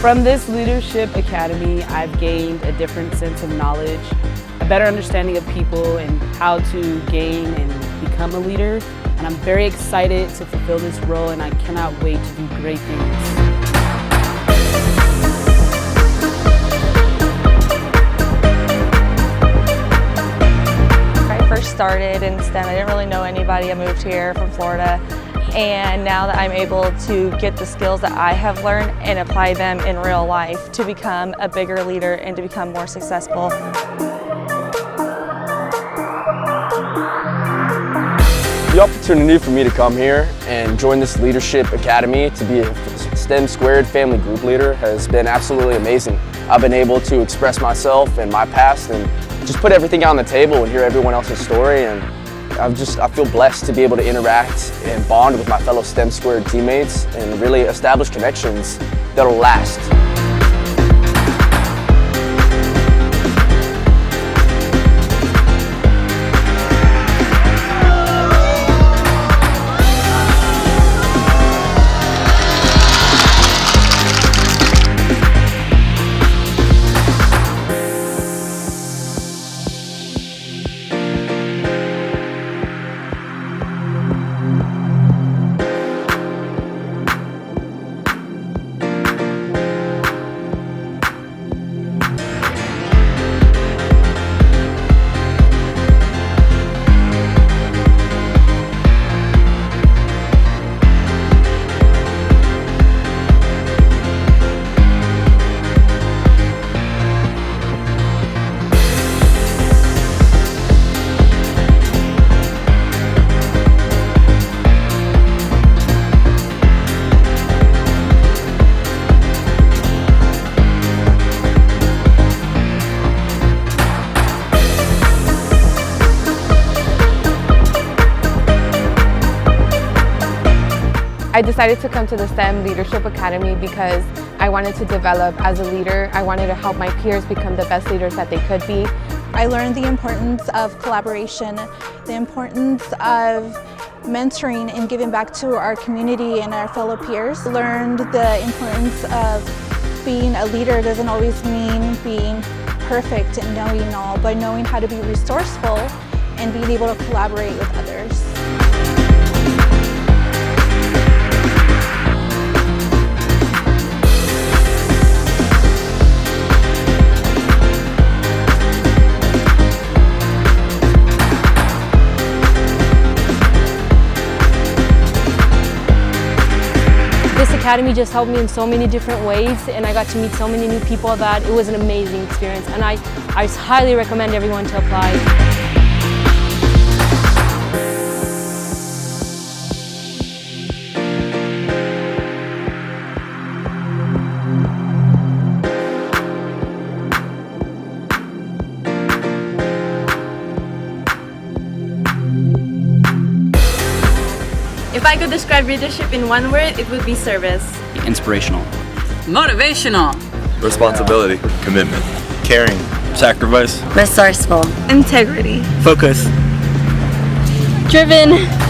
From this Leadership Academy, I've gained a different sense of knowledge, a better understanding of people and how to gain and become a leader. And I'm very excited to fulfill this role, and I cannot wait to do great things. I first started in STEM, I didn't really know anybody. I moved here from Florida, and now that I'm able to get the skills that I have learned and apply them in real life to become a bigger leader and to become more successful. The opportunity for me to come here and join this Leadership Academy to be a STEM Squared family group leader has been absolutely amazing. I've been able to express myself and my past and just put everything out on the table and hear everyone else's story, and I feel blessed to be able to interact and bond with my fellow STEM Squared teammates and really establish connections that'll last. I decided to come to the STEM Leadership Academy because I wanted to develop as a leader. I wanted to help my peers become the best leaders that they could be. I learned the importance of collaboration, the importance of mentoring and giving back to our community and our fellow peers. Learned the importance of being a leader doesn't always mean being perfect and knowing all, but knowing how to be resourceful and being able to collaborate with others. This academy just helped me in so many different ways, and I got to meet so many new people that it was an amazing experience, and I highly recommend everyone to apply. If I could describe leadership in one word, it would be service. Inspirational. Motivational. Responsibility. Commitment. Caring. Sacrifice. Resourceful. Integrity. Focus. Driven.